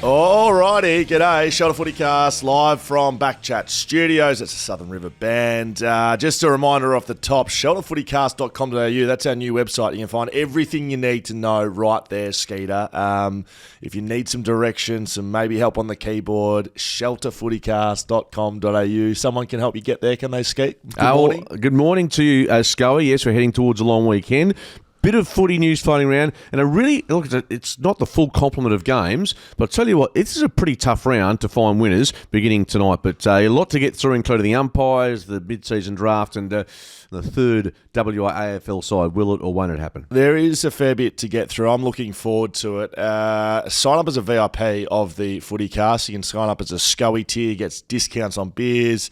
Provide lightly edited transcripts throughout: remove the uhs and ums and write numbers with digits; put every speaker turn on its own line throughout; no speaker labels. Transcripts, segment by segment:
Alrighty, g'day. Shelter FootyCast live from BackChat Studios. It's a Southern River band. Just a reminder off the top, shelterfootycast.com.au. That's our new website. You can find everything you need to know right there, Skeeter. If you need some direction, some maybe help on the keyboard, shelterfootycast.com.au. Someone can help you get there, can they, Skeet? Good morning.
Good morning to you, Scully. Yes, we're heading towards a long weekend. Bit of footy news floating around, and it's not the full complement of games, but I'll tell you what, this is a pretty tough round to find winners beginning tonight, but a lot to get through, including the umpires, the mid-season draft, and the third WAFL side. Will it or won't it happen?
There is a fair bit to get through. I'm looking forward to it. Sign up as a VIP of the FootyCast. You can sign up as a Scully tier, gets discounts on beers,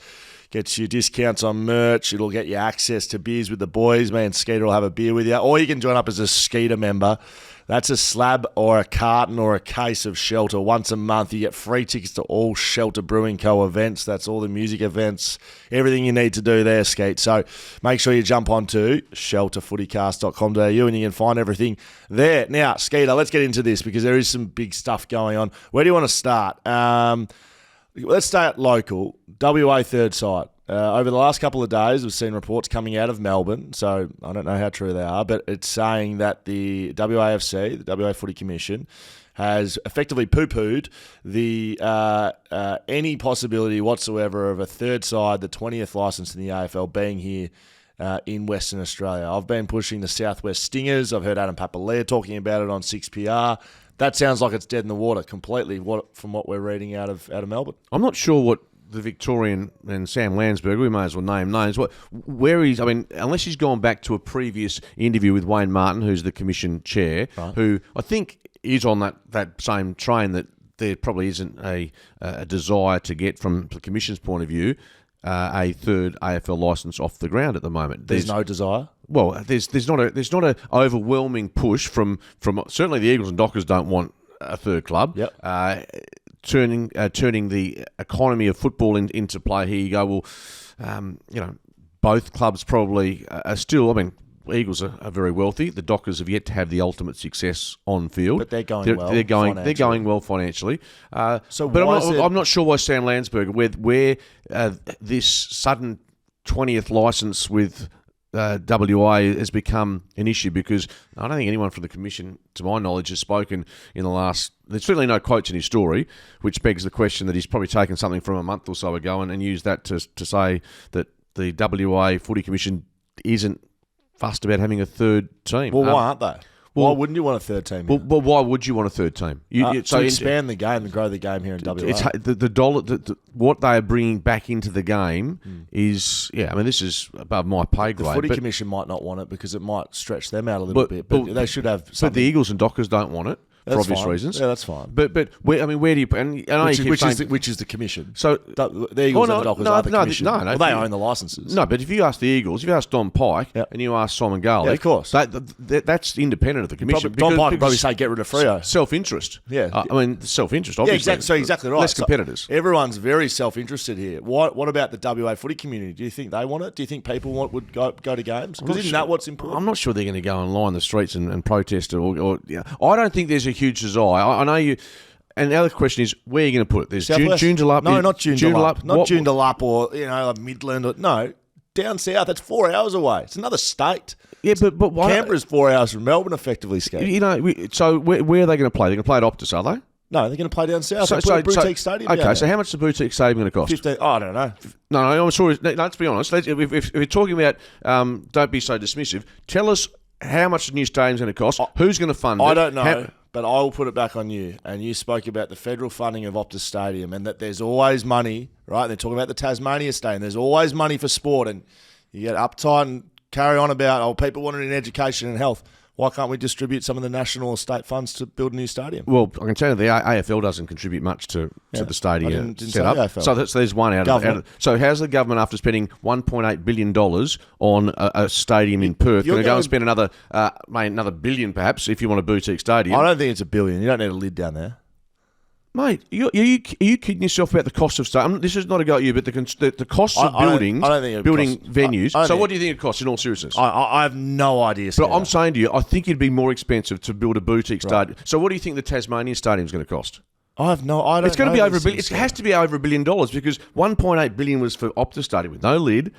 gets you discounts on merch. It'll get you access to beers with the boys. Me and Skeeter will have a beer with you. Or you can join up as a Skeeter member. That's a slab or a carton or a case of Shelter once a month. You get free tickets to all Shelter Brewing Co. events. That's all the music events, everything you need to do there, Skeet. So make sure you jump onto shelterfootycast.com.au and you can find everything there. Now, Skeeter, let's get into this because there is some big stuff going on. Where do you want to start? Let's start local. WA third side. Over the last couple of days, we've seen reports coming out of Melbourne, so I don't know how true they are, but it's saying that the WAFC, the WA Footy Commission, has effectively poo-pooed the any possibility whatsoever of a third side, the 20th licence in the AFL, being here in Western Australia. I've been pushing the Southwest Stingers. I've heard Adam Papalea talking about it on 6PR. That sounds like it's dead in the water completely from what we're reading out of Melbourne.
I'm not sure what the Victorian and Sam Landsberger, we may as well name names, unless he's gone back to a previous interview with Wayne Martin, who's the Commission chair, right, who I think is on that same train that there probably isn't a desire to get, from the Commission's point of view, a third AFL licence off the ground at the moment.
There's no desire?
Well, there's not a overwhelming push from certainly the Eagles and Dockers don't want a third club.
Yep.
Turning the economy of football into play here. You go, well, both clubs probably are still. I mean, Eagles are very wealthy. The Dockers have yet to have the ultimate success on field,
but they're going well. They're
going well financially. But I'm not sure why Sam Landsberger, where this sudden 20th licence with WA has become an issue, because I don't think anyone from the Commission, to my knowledge, has spoken in the last... There's certainly no quotes in his story, which begs the question that he's probably taken something from a month or so ago and used that to say that the WA Footy Commission isn't fussed about having a third team.
Well, why aren't they? Why wouldn't you want a third team?
Well, why would you want a third team?
To expand the game and grow the game here in WA.
It's the dollar. What they are bringing back into the game is, this is above my pay grade.
The Footy Commission might not want it because it might stretch them out a little bit, but they should have something.
But the Eagles and Dockers don't want it. For obvious reasons.
Yeah, that's fine.
But where do you...
Which is the Commission?
So
the Eagles and the Dockers are the Commission.
No,
well, they own the licences.
No, but if you ask the Eagles, if you ask Don Pike, and you ask Simon Garlick...
of course.
That's independent of the Commission.
Don Pike would probably say get rid of Freo.
Self-interest.
Yeah.
Self-interest, obviously.
Yeah, exactly right.
Less competitors.
So everyone's very self-interested here. What about the WA footy community? Do you think they want it? Do you think people would go to games? Because isn't that what's important?
I'm not sure they're going to go and line the streets and protest or I don't think there's a huge desire. I know you. And the other question is, where are you going to put it? There's Joondalup.
No, not Joondalup. Not Joondalup or Midland. No, down south. That's 4 hours away. It's another state.
Yeah, but why?
Canberra's 4 hours from Melbourne, effectively, Skate.
So where are they going to play? They're going to play at Optus, are they?
No, they're going to play down south. Boutique Stadium.
Okay, so how much is the Boutique Stadium going to cost?
15. I don't know.
No, I'm sure. Let's be honest. If we're talking about, don't be so dismissive. Tell us how much the new stadium's going to cost. Who's going to fund it?
I don't know. But I will put it back on you. And you spoke about the federal funding of Optus Stadium and that there's always money, right? They're talking about the Tasmania Stadium. There's always money for sport. And you get uptight and carry on about, people want it in education and health. Why can't we distribute some of the national or state funds to build a new stadium?
Well, I can tell you the AFL doesn't contribute much to the stadium setup. So there's one out of So how's the government, after spending $1.8 billion on a stadium in Perth, going to go and spend another billion perhaps if you want a boutique stadium?
I don't think it's $1 billion. You don't need a lid down there.
Mate, are you kidding yourself about the cost of stadium? This is not a go at you, but the cost of building venues. So what do you think it costs in all seriousness?
I have no idea.
But I'm saying to you, I think it'd be more expensive to build a boutique stadium. So what do you think the Tasmanian stadium is going to cost?
I don't.
It's going to be over $1 billion.
things,
It has to be over $1 billion because $1.8 billion was for Optus Stadium with no lid.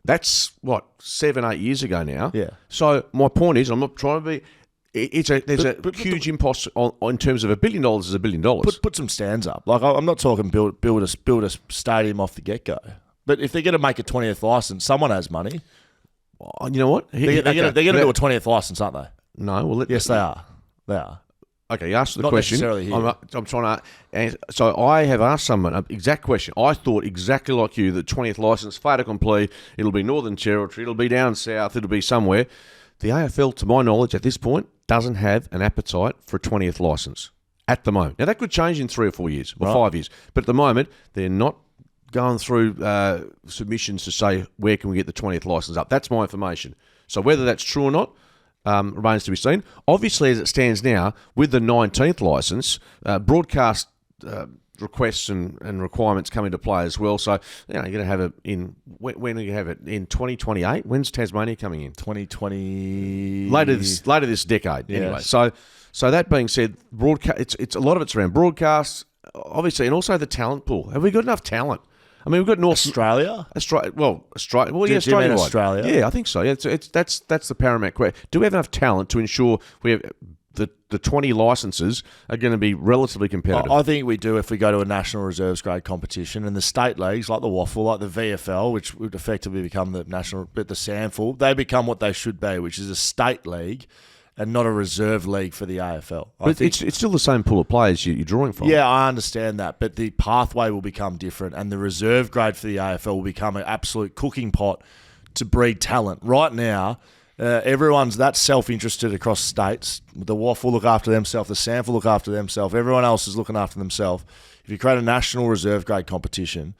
That's 7-8 years ago now.
Yeah.
So my point is, I'm not trying to be. There's a huge impost in terms of $1 billion is $1 billion.
Put some stands up. Like I'm not talking build a stadium off the get go. But if they're going to make a 20th license, someone has money.
You know what?
They're going to do a 20th license, aren't they?
No. Well,
yes, they are. They are.
Okay, you asked the
Not
question.
necessarily here.
I'm trying to answer. So I have asked someone an exact question. I thought exactly like you, the 20th licence, fait accompli, it'll be Northern Territory, it'll be down south, it'll be somewhere. The AFL, to my knowledge, at this point, doesn't have an appetite for a 20th licence at the moment. Now, that could change in 3 or 4 years or 5 years. But at the moment, they're not going through submissions to say, where can we get the 20th licence up? That's my information. So whether that's true or not, remains to be seen. Obviously, as it stands now, with the 19th licence, broadcast requests and requirements come into play as well. So, you're going to have it in... When are you have it? In 2028? When's Tasmania coming in?
2020...
Later this decade,
yes.
Anyway. So that being said, it's a lot of it's around broadcasts, obviously, and also the talent pool. Have we got enough talent? I mean, we've got
Australia.
Australia. Well,
do you mean Australia?
Yeah, I think so. Yeah, that's the paramount question. Do we have enough talent to ensure we have the 20 licences are going to be relatively competitive?
I think we do if we go to a national reserves grade competition, and the state leagues like the WAFL, like the VFL, which would effectively become the national, but the SANFL, they become what they should be, which is a state league and not a reserve league for the AFL.
But it's still the same pool of players you're drawing from.
Yeah, I understand that, but the pathway will become different, and the reserve grade for the AFL will become an absolute cooking pot to breed talent. Right now, everyone's that self-interested across states. The WAF will look after themselves, the SANF will look after themselves, everyone else is looking after themselves. If you create a national reserve grade competition,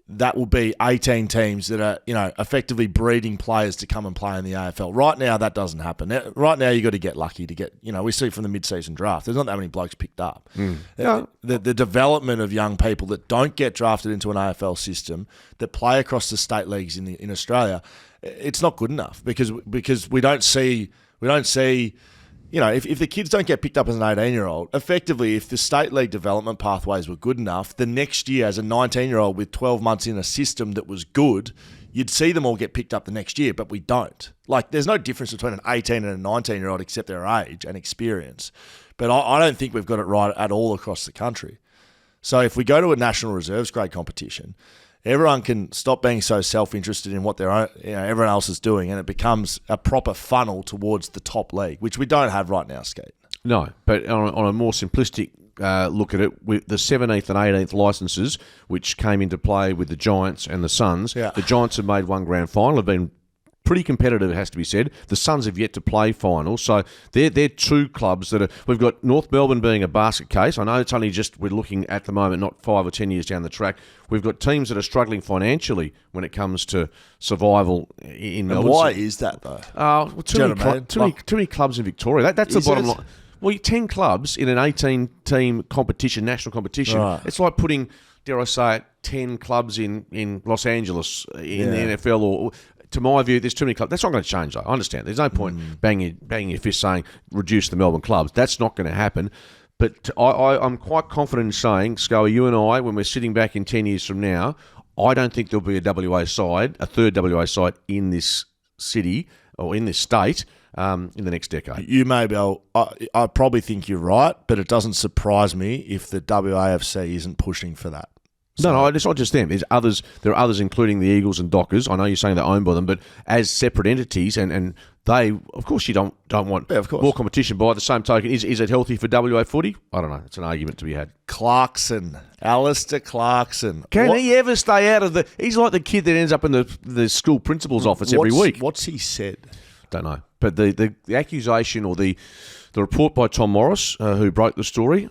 that will be 18 teams that are, effectively breeding players to come and play in the AFL. Right now, that doesn't happen. Right now, you've got to get lucky to get, we see from the mid-season draft, there's not that many blokes picked up. The development of young people that don't get drafted into an AFL system, that play across the state leagues in Australia, it's not good enough because we don't see, if the kids don't get picked up as an 18-year-old, effectively, if the state league development pathways were good enough, the next year as a 19-year-old with 12 months in a system that was good, you'd see them all get picked up the next year, but we don't. Like, there's no difference between an 18 and a 19-year-old except their age and experience. But I don't think we've got it right at all across the country. So if we go to a national reserves grade competition, everyone can stop being so self-interested in what everyone else is doing, and it becomes a proper funnel towards the top league, which we don't have right now, Skate.
No, but on a more simplistic look at it, with the 17th and 18th licences, which came into play with the Giants and the Suns, The Giants have made one grand final, have been pretty competitive, it has to be said. The Suns have yet to play finals, so they're two clubs that are... We've got North Melbourne being a basket case. I know it's only just we're looking at the moment, not 5 or 10 years down the track. We've got teams that are struggling financially when it comes to survival in Melbourne.
And why is that, though?
Too many clubs in Victoria. That's the bottom line. Well, 10 clubs in an 18-team competition, national competition. Right. It's like putting, dare I say it, 10 clubs in Los Angeles in the NFL or... To my view, there's too many clubs. That's not going to change, though. I understand. There's no point banging your fist saying, reduce the Melbourne clubs. That's not going to happen. But I'm quite confident in saying, Scully, you and I, when we're sitting back in 10 years from now, I don't think there'll be a WA side, a third WA side in this city or in this state in the next decade.
You may be. I probably think you're right, but it doesn't surprise me if the WAFC isn't pushing for that.
So. No, it's not just them. There are others, including the Eagles and Dockers. I know you're saying they're owned by them, but as separate entities, and they, of course, you don't want more competition. By the same token, is it healthy for WA footy? I don't know. It's an argument to be had.
Alistair Clarkson.
Can he ever stay out of the... He's like the kid that ends up in the school principal's office every week.
What's he said?
Don't know. But the accusation or the report by Tom Morris, who broke the story,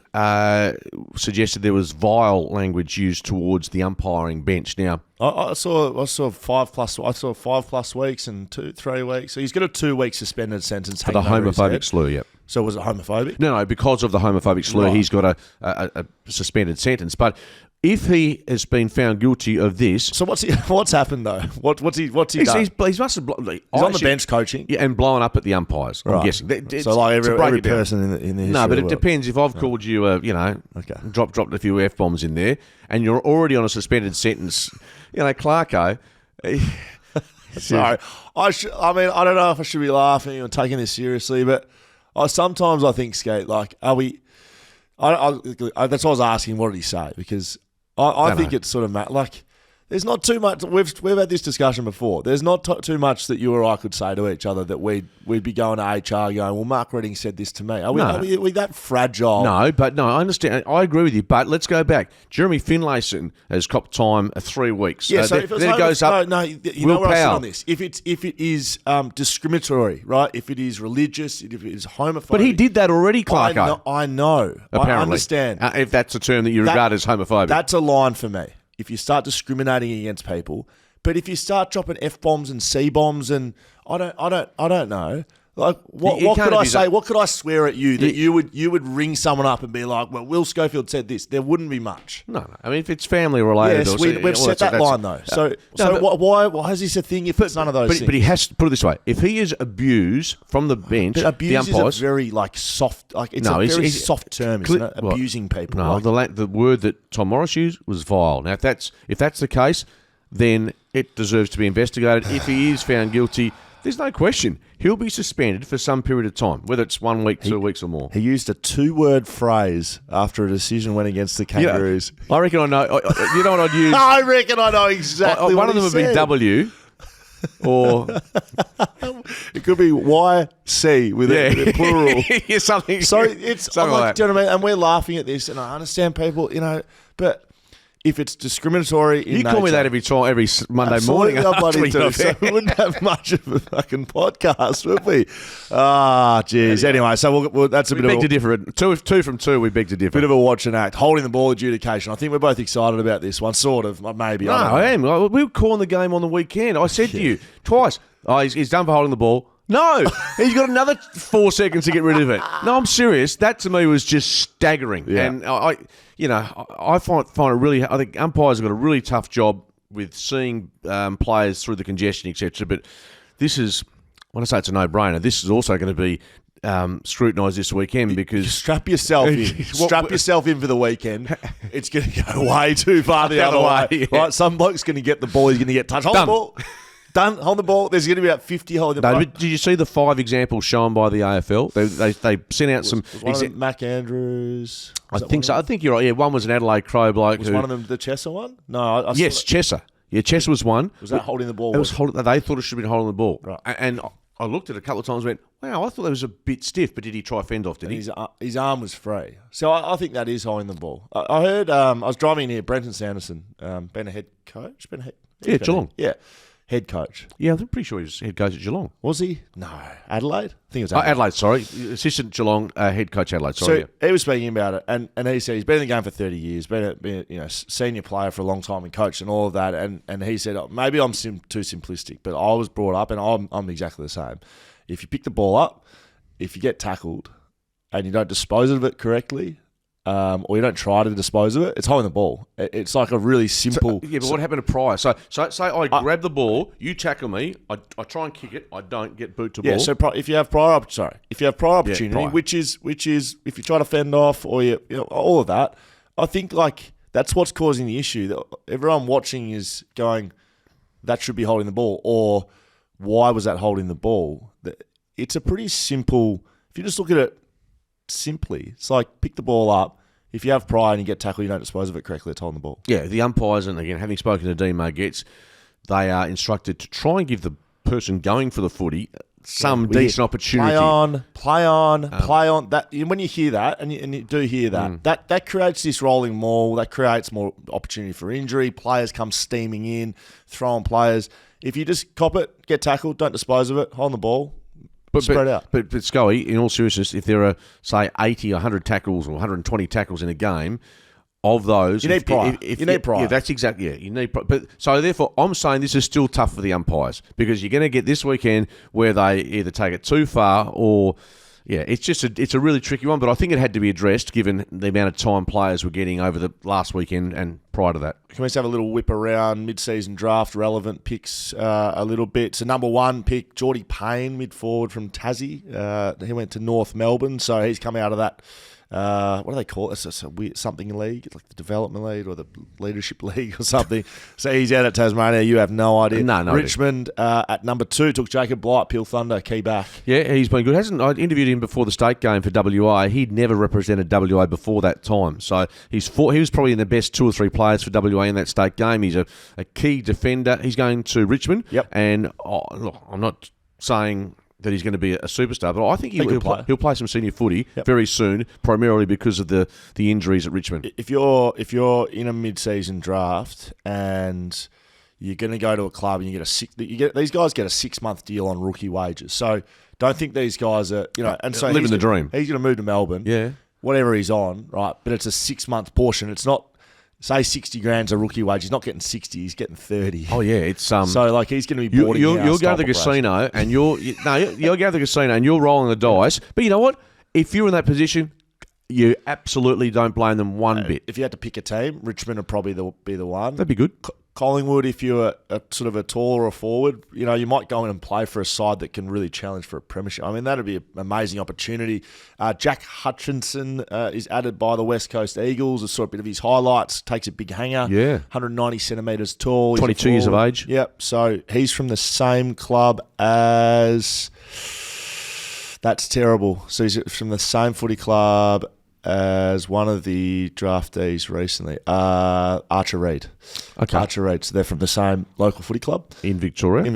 suggested there was vile language used towards the umpiring bench. Now,
I saw 5+ weeks and 3 weeks. So he's got a 2-week suspended sentence
for the homophobic slur. Yep.
So was it homophobic?
No, because of the homophobic slur,
Right.
he's got a suspended sentence. But if he has been found guilty of this,
So what's happened though? What's he done?
he's must have
He's on the bench coaching.
yeah, and blowing up at the umpires. I'm
Right.
guessing.
So like every person in the history.
No, but
of
it
the
depends. If I've called you, dropped a few F-bombs in there, and you're already on a suspended sentence, Clarko.
Sorry, I mean, I don't know if I should be laughing or taking this seriously, but sometimes I think, Skate, like, are we? That's what I was asking. What did he say? Because I think it's sort of like. There's not too much. We've had this discussion before. There's not too much that you or I could say to each other that we'd be going to HR going, well, Mark Redding said this to me. Are we that fragile?
No, I understand. I agree with you. But let's go back. Jeremy Finlayson has copped time 3 weeks.
Yeah, so if
then it goes up.
No, you know where I sit on this. If it is discriminatory, right? If it is religious, if it is homophobic.
But he did that already, Clarko.
I know.
Apparently.
I understand.
If that's a term that you regard as homophobic.
That's a line for me. If you start discriminating against people, but if you start dropping F-bombs and C-bombs and I don't know. Like what could I say? What could I swear at you that you would ring someone up and be like, well, Will Schofield said this. There wouldn't be much.
No. I mean, if it's family related,
yes, we've set that line though. Why is this a thing if it's none of those things?
But he has to put it this way: if he is abused from the bench, the umpires
is a very soft. It's a very soft term, isn't it? Abusing people.
No, the word that Tom Morris used was vile. Now, if that's the case, then it deserves to be investigated. If he is found guilty, there's no question. He'll be suspended for some period of time, whether it's 1 week, 2 weeks or more.
He used a 2-word phrase after a decision went against the Kangaroos.
I reckon I know. You know what I'd use?
I reckon I know exactly
one of them would be W, or
it could be YC with a plural.
Yeah, something.
So it's
something like that.
Do you know what I mean? And we're laughing at this, and I understand people, but if it's discriminatory in
nature, call me that every Monday morning.
I bloody do. So we wouldn't have much of a fucking podcast, would we? Jeez. Anyway, so that's a bit
of a differ. Two from two. We beg to differ.
Bit of a watch and act. Holding the ball adjudication. I think we're both excited about this one. Sort of, maybe.
No, I am. We were calling the game on the weekend. I said to you twice. He's done for holding the ball. No, he's got another 4 seconds to get rid of it. No, I'm serious. That to me was just staggering. Yeah. And I find it really. I think umpires have got a really tough job with seeing players through the congestion, etc. But this is, when I say it's a no-brainer, this is also going to be scrutinised this weekend because
strap yourself in. Strap yourself in for the weekend. It's going to go way too far the other way. Yeah. Right, some bloke's going to get the ball. He's going to get touched. Hold the ball. Done. Hold the ball. There's going to be about 50 holding the ball.
Did you see the 5 examples shown by the AFL? They sent out some.
Was one of them Mac Andrews?
I think so. I think you're right. Yeah, one was an Adelaide Crow bloke.
Was one of them the Chesser one? No.
Yes, Chesser. Yeah, Chesser was one.
Was that holding the ball?
It was they thought it should have been holding the ball.
Right.
And I looked at it a couple of times and went, wow, I thought that was a bit stiff, but did he try fend off, did he?
His arm was free. So I think that is holding the ball. I heard, I was driving in here, Brenton Sanderson, been a head coach?
Geelong.
Yeah. Head coach.
Yeah, I'm pretty sure he was head coach at Geelong.
Was he? No. Adelaide? I think it was
Adelaide, sorry. Assistant Geelong, head coach Adelaide, sorry.
So he was speaking about it, and he said he's been in the game for 30 years, been a senior player for a long time and coach and all of that, and he said, maybe I'm too simplistic, but I was brought up, and I'm exactly the same. If you pick the ball up, if you get tackled, and you don't dispose of it correctly, or you don't try to dispose of it, it's holding the ball. It's like a really simple...
So, but what happened to Pryor? So say I grab the ball, you tackle me, I try and kick it, I don't get boot to ball.
Yeah, so if you have prior opportunity, which is if you try to fend off or all of that, I think that's what's causing the issue. That everyone watching is going, that should be holding the ball, or why was that holding the ball? It's a pretty simple... If you just look at it simply, it's like pick the ball up. If you have pride and you get tackled, you don't dispose of it correctly, it's holding the ball.
Yeah, the umpires, and again, having spoken to Dean Margetts, they are instructed to try and give the person going for the footy some decent opportunity.
Play on. That when you hear that, and you do hear that, that creates this rolling maul. That creates more opportunity for injury. Players come steaming in, throwing players. If you just cop it, get tackled, don't dispose of it, hold the ball. Spread out.
But Scully, in all seriousness, if there are, say, 80 or 100 tackles or 120 tackles in a game, of those...
You need pride. You need pride.
Yeah, that's exactly... Yeah, you need pride. But, so, therefore, I'm saying this is still tough for the umpires because you're going to get this weekend where they either take it too far or it's a really tricky one, but I think it had to be addressed given the amount of time players were getting over the last weekend and prior to that.
Can we just have a little whip around mid-season draft relevant picks a little bit? So number 1 pick, Geordie Payne, mid-forward from Tassie. He went to North Melbourne, so he's come out of that. What do they call it? It's a weird something league, like the development league or the leadership league or something. So he's out at Tasmania. You have no idea.
No
Richmond at number 2 took Jacob Blight, Peel Thunder, key back.
Yeah, he's been good. I interviewed him before the state game for WA. He'd never represented WA before that time. So he was probably in the best 2 or 3 players for WA in that state game. He's a key defender. He's going to Richmond.
Yep.
And look, I'm not saying that he's going to be a superstar, but I think he'll play some senior footy very soon, primarily because of the injuries at Richmond.
If you're in a mid-season draft and you're going to go to a club and these guys get a 6-month deal on rookie wages. So don't think these guys are and so
living the dream.
He's going to move to Melbourne, whatever he's on, right? But it's a 6-month portion. It's not. Say 60 grand's a rookie wage. He's not getting 60. He's getting 30.
Oh yeah, it's
so like he's going to be boarding.
You'll go to the casino and you'll go to the casino and you're rolling the dice. But you know what? If you're in that position, you absolutely don't blame them one bit.
If you had to pick a team, Richmond would probably be the one.
That'd be good.
Collingwood, if you're a sort of a taller forward, you might go in and play for a side that can really challenge for a premiership. I mean, that'd be an amazing opportunity. Jack Hutchinson is added by the West Coast Eagles. It's sort of a bit of his highlights. Takes a big hanger.
Yeah.
190 centimetres tall.
22 years of age.
Yep. So he's from the same club as... That's terrible. So he's from the same footy club as one of the draftees recently, Archer Reid.
Okay.
Archer Reid. So they're from the same local footy club.
In Victoria.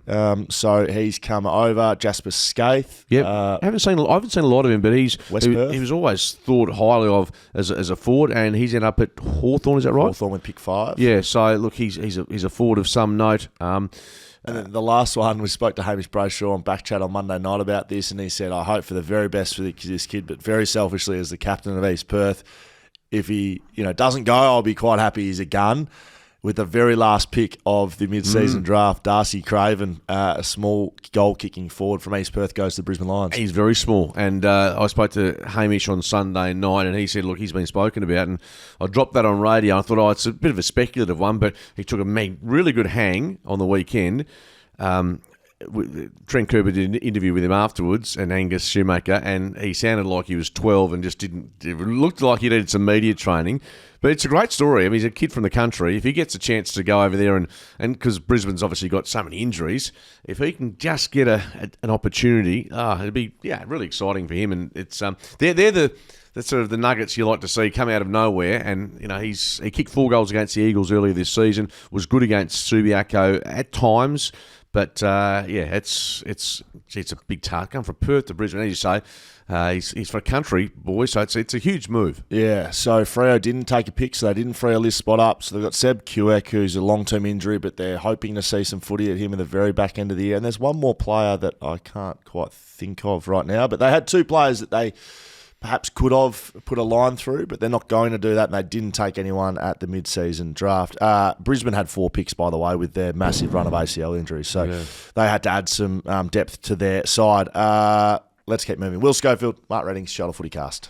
Yep. So he's come over. Jasper Skaith.
Yep. I haven't seen a lot of him, but he was always thought highly of as a forward, and he's ended up at Hawthorn. Is that right?
Hawthorn with pick 5.
Yeah. So look, he's a forward of some note.
And then the last one, we spoke to Hamish Brayshaw on BackChat on Monday night about this, and he said, I hope for the very best for this kid, but very selfishly as the captain of East Perth, if he doesn't go, I'll be quite happy he's a gun. With the very last pick of the mid-season draft, Darcy Craven, a small goal-kicking forward from East Perth, goes to the Brisbane Lions.
He's very small. And I spoke to Hamish on Sunday night, and he said, look, he's been spoken about. And I dropped that on radio. I thought, it's a bit of a speculative one, but he took a really good hang on the weekend. Trent Cooper did an interview with him afterwards, and Angus Shoemaker, and he sounded like he was 12 and just it looked like he needed some media training. But it's a great story. I mean, he's a kid from the country. If he gets a chance to go over there and because Brisbane's obviously got so many injuries, if he can just get an opportunity, it'd be really exciting for him. And it's they're the sort of the nuggets you like to see come out of nowhere. And he kicked 4 goals against the Eagles earlier this season. Was good against Subiaco at times. But it's a big task. Come from Perth to Brisbane, as you say, he's for a country boy, so it's a huge move.
Yeah. So Freo didn't take a pick, so they didn't free a list spot up. So they've got Seb Kuek, who's a long-term injury, but they're hoping to see some footy at him in the very back end of the year. And there's one more player that I can't quite think of right now, but they had 2 players that they perhaps could have put a line through, but they're not going to do that, and they didn't take anyone at the mid-season draft. Brisbane had 4 picks, by the way, with their massive run of ACL injuries, so they had to add some depth to their side. Let's keep moving. Will Schofield, Mark Redding's Shuttle FootyCast.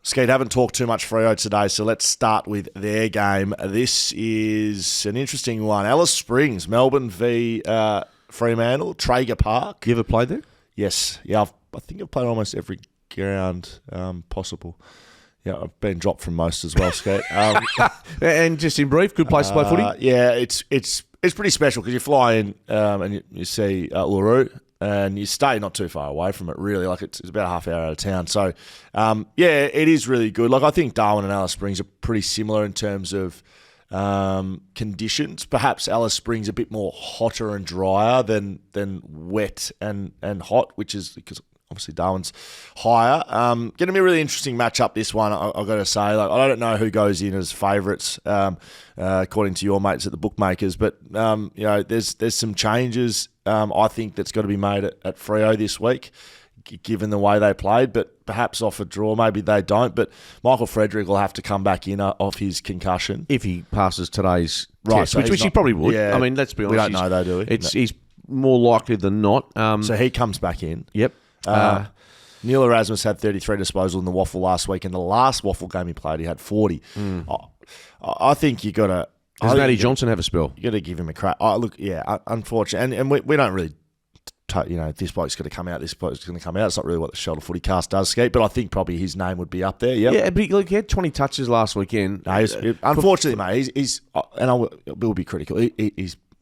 Skeet, haven't talked too much Freo today, so let's start with their game. This is an interesting one. Alice Springs, Melbourne v Fremantle, Traeger Park.
You ever played there?
Yes. Yeah, I think I've played almost every ground possible. Yeah, I've been dropped from most as well, Skate.
And just in brief, good place to play footy?
Yeah, it's pretty special because you fly in and you see Uluru and you stay not too far away from it, really. Like it's about a half hour out of town. So, it is really good. Like I think Darwin and Alice Springs are pretty similar in terms of conditions. Perhaps Alice Springs a bit more hotter and drier than wet and hot, which is because obviously Darwin's higher. Going to be a really interesting matchup, this one, I've got to say. Like I don't know who goes in as favourites, according to your mates at the bookmakers, but there's some changes I think that's got to be made at Freo this week, given the way they played, but perhaps off a draw, maybe they don't. But Michael Frederick will have to come back in off his concussion.
If he passes today's
test,
so which he probably would.
Yeah,
I mean, let's be honest.
We don't know though, do we?
He's more likely than not.
So he comes back in.
Yep.
Neil Erasmus had 33 disposal in the Waffle last week. In the last Waffle game he played, he had 40. I think you got to...
Does Matty Johnson have a spell?
You got to give him a crack. Look, yeah, unfortunately. And we don't really... this bloke's going to come out, this bloke's going to come out. It's not really what the Shoulder FootyCast does, Skeet, but I think probably his name would be up there. Yep.
Yeah, but he had 20 touches last weekend.
No, unfortunately, mate, he's and I will be critical.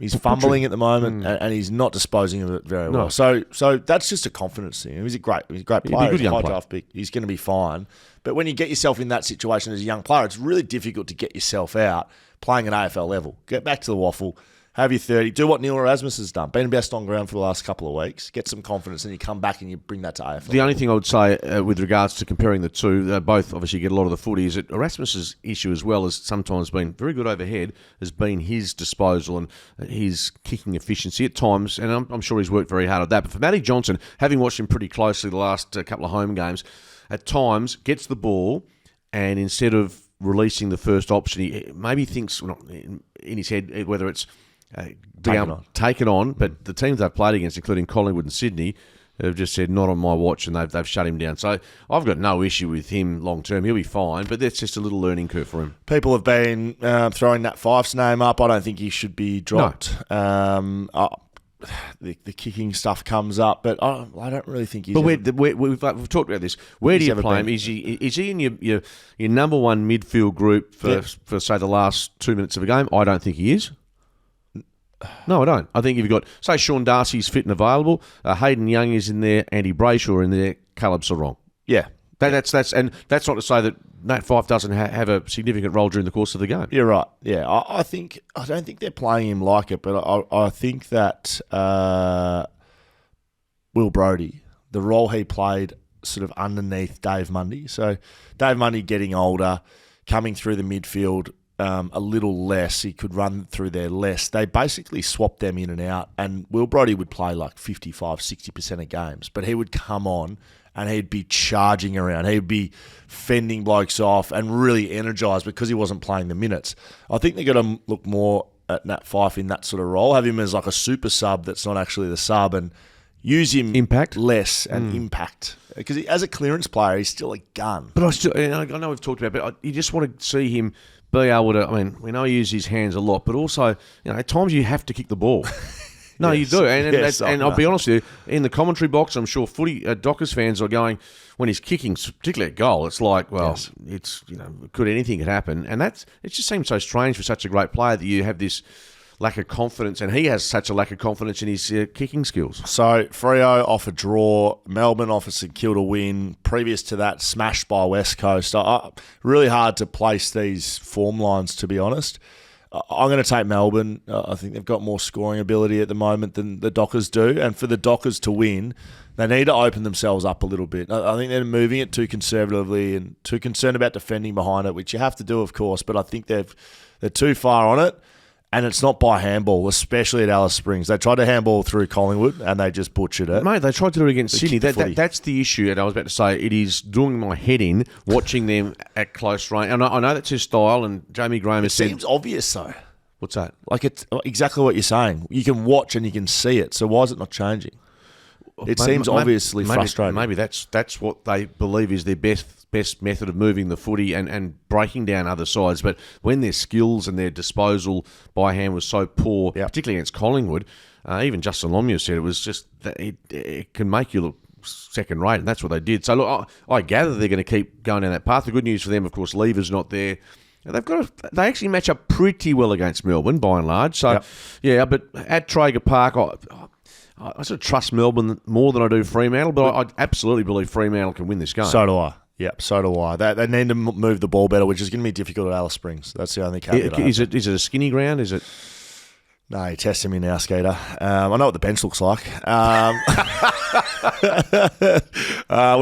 He's fumbling at the moment, and he's not disposing of it very well. So that's just a confidence thing. He's a great player.
He's a
high draft pick. He's going to be fine. But when you get yourself in that situation as a young player, it's really difficult to get yourself out playing at AFL level. Get back to the Waffle. Have your 30. Do what Neil Erasmus has done. Been best on ground for the last couple of weeks. Get some confidence, and you come back and you bring that to AFL.
The only thing I would say with regards to comparing the two, both obviously get a lot of the footy, is that Erasmus's issue as well has sometimes been very good overhead, has been his disposal and his kicking efficiency at times, and I'm sure he's worked very hard at that. But for Matty Johnson, having watched him pretty closely the last couple of home games, at times gets the ball and instead of releasing the first option, he maybe thinks in his head whether it's take it on, but the teams they've played against, including Collingwood and Sydney, have just said not on my watch, and they've shut him down. So I've got no issue with him long term. He'll be fine, but that's just a little learning curve for him.
People have been throwing Nat Fyfe's name up. I don't think he should be dropped. No. The kicking stuff comes up, but I don't really think he's...
But we've talked about this. Where do you play him? Is he in your number one midfield group for say, the last 2 minutes of a game? I don't think he is. No, I don't. I think if you've got, say, Sean Darcy's fit and available, Hayden Young is in there, Andy Brayshaw in there, Caleb Sarong.
Yeah.
That's not to say that Nat Fyfe doesn't have a significant role during the course of the game.
You're right. Yeah, I don't think they're playing him like it, but I think that Will Brodie, the role he played sort of underneath Dave Mundy. So Dave Mundy getting older, coming through the midfield a little less. He could run through there less. They basically swapped them in and out, and Will Brodie would play like 55, 60% of games, but he would come on and he'd be charging around. He'd be fending blokes off and really energised because he wasn't playing the minutes. I think they've got to look more at Nat Fyfe in that sort of role, have him as like a super sub that's not actually the sub, and use him less and impact. Because as a clearance player, he's still a gun.
But I know we've talked about it, but you just want to see him be able to, we know he uses his hands a lot, but also, at times you have to kick the ball. No, yes. You do. And I'll be honest with you, in the commentary box, I'm sure Dockers fans are going, when he's kicking, particularly at goal, it's like, it's, could anything could happen. And it just seems so strange for such a great player that you have this lack of confidence, and he has such a lack of confidence in his kicking skills.
So, Freo off a draw, Melbourne off a St Kilda win. Previous to that, smashed by West Coast. Really hard to place these form lines, to be honest. I'm going to take Melbourne. I think they've got more scoring ability at the moment than the Dockers do, and for the Dockers to win, they need to open themselves up a little bit. I think they're moving it too conservatively and too concerned about defending behind it, which you have to do, of course, but I think they're too far on it. And it's not by handball, especially at Alice Springs. They tried to handball through Collingwood, and they just butchered it.
Mate, they tried to do it against Sydney. That's the issue, and I was about to say, it is doing my head in, watching them at close range. And I know that's his style, and Jamie Graham has said...
It seems obvious, though.
What's that?
Like, it's exactly what you're saying. You can watch and you can see it, so why is it not changing? It seems obviously frustrating.
Maybe that's what they believe is their best method of moving the footy and breaking down other sides. But when their skills and their disposal by hand was so poor, particularly against Collingwood, even Justin Lomue said it was just that it can make you look second rate, and that's what they did. So look, I gather they're going to keep going down that path. The good news for them, of course, Lever's not there. They actually match up pretty well against Melbourne by and large. So but at Traeger Park, I sort of trust Melbourne more than I do Fremantle, but I absolutely believe Fremantle can win this game.
So do I. Yep, so do I. They need to move the ball better, which is going to be difficult at Alice Springs. That's the only caveat.
Is it a skinny ground? Is it?
No, you're testing me now, Skater. I know what the bench looks like. We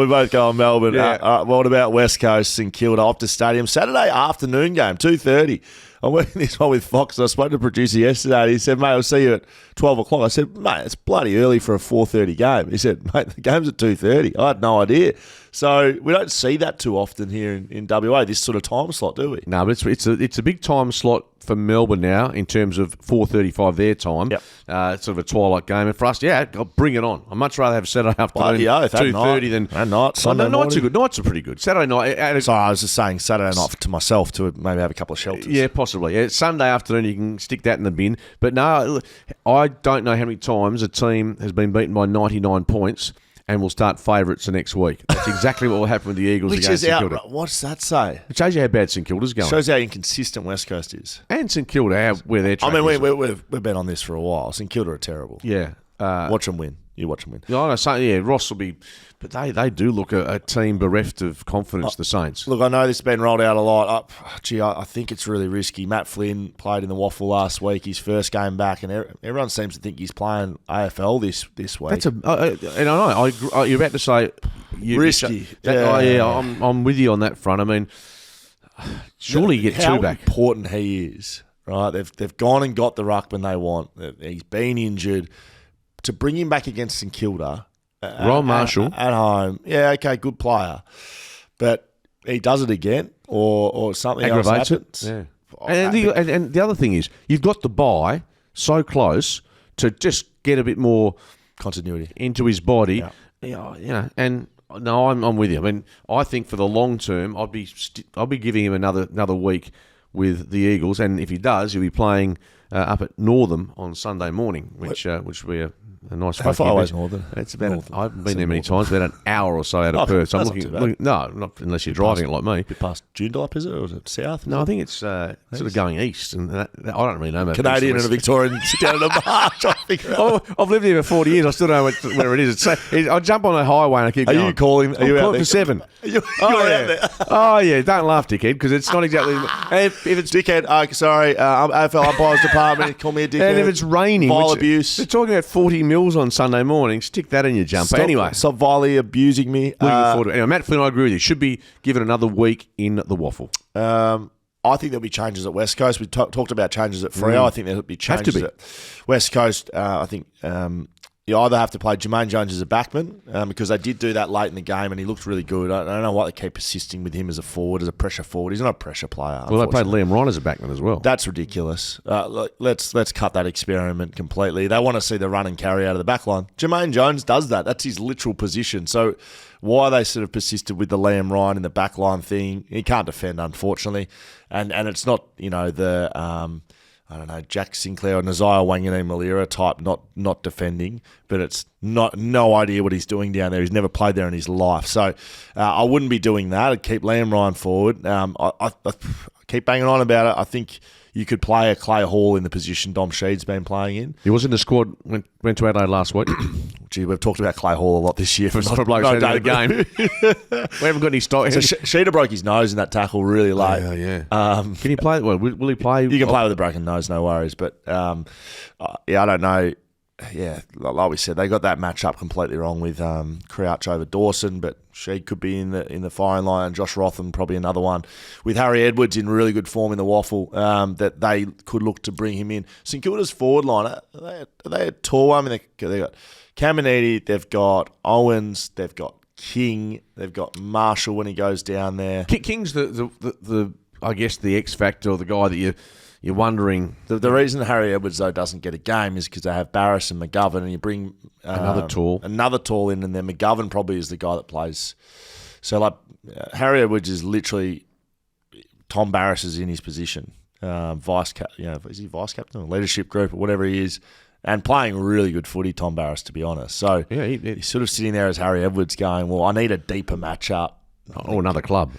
both go on Melbourne.
Yeah.
What about West Coast, St Kilda, Optus Stadium? Saturday afternoon game, 2:30. I'm working this one with Fox. I spoke to the producer yesterday, and he said, mate, I'll see you at 12 o'clock. I said, mate, it's bloody early for a 4:30 game. He said, mate, the game's at 2:30. I had no idea. So we don't see that too often here in WA, this sort of time slot, do we?
No, but it's a big time slot for Melbourne now in terms of 4:35 their time.
Yep.
It's sort of a twilight game. And for us, I'll bring it on. I'd much rather have Saturday afternoon 2:30 than
at night. Sunday
nights are good. Nights are pretty good. Saturday night.
Sorry, I was just saying Saturday night to myself to maybe have a couple of shelters.
Yeah, possibly. Yeah, Sunday afternoon you can stick that in the bin. But no, I don't know how many times a team has been beaten by 99 points and will start favourites the next week. That's exactly what will happen with the Eagles against St Kilda.
What's that say?
It shows you how bad St Kilda's going.
It shows how inconsistent West Coast is.
And St Kilda, where they're tracking.
I mean, we've been on this for a while. St Kilda are terrible.
Yeah.
Watch them win. You watch them win.
Yeah, I know. Ross will be... But they do look a team bereft of confidence, the Saints.
Look, I know this has been rolled out a lot. I think it's really risky. Matt Flynn played in the Waffle last week, his first game back, and everyone seems to think he's playing AFL this week.
And I know. You're about to say...
risky.
I'm with you on that front. I mean, surely you get two back.
How important he is, right? They've gone and got the ruckman they want. He's been injured. To bring him back against St Kilda...
Ron Marshall
at home, yeah, okay, good player, but he does it again, or something
aggravates
else happens.
Yeah, and the other thing is you've got the bye so close to just get a bit more
continuity
into his body. Yeah. And no, I'm with you. I mean, I think for the long term, I'll be giving him another week with the Eagles, and if he does, he'll be playing up at Northam on Sunday morning, which will be a nice.
How far away is Northern?
It's about. I haven't been there many times. About an hour or so out of Perth. So I'm looking. No, not unless you're driving it like me.
Bit past Joondalup, is it, or is it south?
No, I think it's sort of going east, and I don't really know about
Canadian and a Victorian sit down in a march.
I've lived here for 40 years. I still don't know where it is. I jump on a highway and I keep going.
Are you calling? Are you out there?
For 7.
You're out there.
Oh yeah, don't laugh, dickhead, because it's not exactly. If it's
dickhead, sorry, I'm AFL umpires department. Call me a dickhead.
And if it's raining,
vile abuse.
They're talking about 40 mils on Sunday morning. Stick that in your jumper.
Stop vilely abusing me.
Looking forward to it. Anyway, Matt Flynn, I agree with you. Should be given another week in the Waffle.
I think there'll be changes at West Coast. We talked about changes at Freo. I think there'll be changes at West Coast. I think you either have to play Jermaine Jones as a backman because they did do that late in the game and he looked really good. I don't know why they keep persisting with him as a forward, as a pressure forward. He's not a pressure player.
Well, they played Liam Ryan as a backman as well.
That's ridiculous. Let's cut that experiment completely. They want to see the run and carry out of the back line. Jermaine Jones does that. That's his literal position. So why they sort of persisted with the Liam Ryan in the back line thing, he can't defend, unfortunately. And it's not, I don't know, Jack Sinclair or Nazaya Wanganeen-Malira type not defending, but it's no idea what he's doing down there. He's never played there in his life. So I wouldn't be doing that. I'd keep Liam Ryan forward. I keep banging on about it. I think you could play a Clay Hall in the position Dom Sheed's been playing in.
He was in the squad, went to Adelaide last week.
Gee, we've talked about Clay Hall a lot this year.
For the game. We haven't got any stock.
So Sheeda broke his nose in that tackle really late.
Oh, yeah. Can he play? Well, will he play?
You can play with a broken nose, no worries. But, I don't know. Yeah, like we said, they got that match-up completely wrong with Crouch over Dawson, but Sheed could be in the firing line. Josh Rotham probably another one. With Harry Edwards in really good form in the Waffle, that they could look to bring him in. St Kilda's forward line, are they a tall one? I mean, they've got Caminiti, they've got Owens, they've got King, they've got Marshall when he goes down there.
King's the I guess the X factor, or the guy that you're wondering.
The reason Harry Edwards, though, doesn't get a game is because they have Barris and McGovern, and you bring
another tall
in, and then McGovern probably is the guy that plays. So, Harry Edwards is literally Tom Barris is in his position, is he vice captain or leadership group or whatever he is, and playing really good footy, Tom Barris, to be honest. So he's sort of sitting there as Harry Edwards going, well, I need a deeper matchup.
Or another club.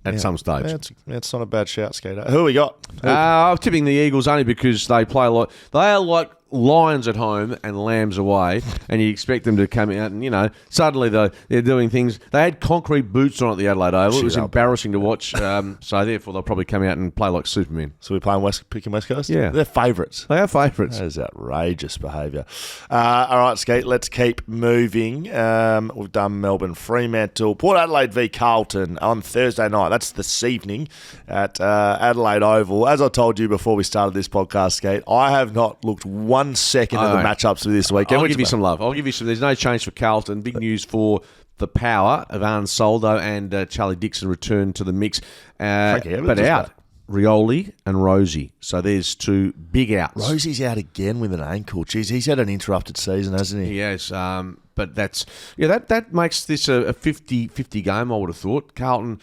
At some stage.
It's not a bad shout, Skater. Who we got?
I'm tipping the Eagles only because they are like lions at home and lambs away, and you expect them to come out and, suddenly they're doing things. They had concrete boots on at the Adelaide Oval. It was embarrassing to watch, so therefore they'll probably come out and play like Supermen.
So we're playing picking West Coast?
Yeah.
They're favourites.
They are favourites.
That is outrageous behaviour. All right, Skate, let's keep moving. We've done Melbourne, Fremantle, Port Adelaide v Carlton on Thursday night. That's this evening at Adelaide Oval. As I told you before we started this podcast, Skate, I have not looked one 1 second of the matchups for this weekend.
I'll give you some love. I'll give you some. There's no change for Carlton. Big news for the power of Arn Soldo and Charlie Dixon returned to the mix. But out. Rioli and Rosie. So there's 2 big outs.
Rosie's out again with an ankle. Jeez, he's had an interrupted season, hasn't he?
He has. But that's that makes this a 50-50 game, I would have thought. Carlton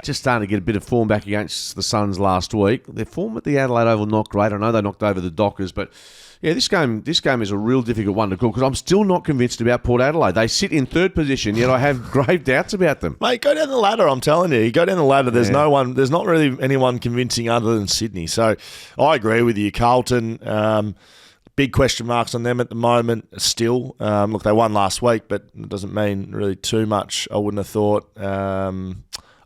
just starting to get a bit of form back against the Suns last week. Their form at the Adelaide Oval not great. I know they knocked over the Dockers, but yeah, this game is a real difficult one to call because I'm still not convinced about Port Adelaide. They sit in 3rd position, yet I have grave doubts about them.
Mate, go down the ladder, I'm telling you. You go down the ladder, there's there's not really anyone convincing other than Sydney. So I agree with you. Carlton, big question marks on them at the moment still. Look, they won last week, but it doesn't mean really too much, I wouldn't have thought.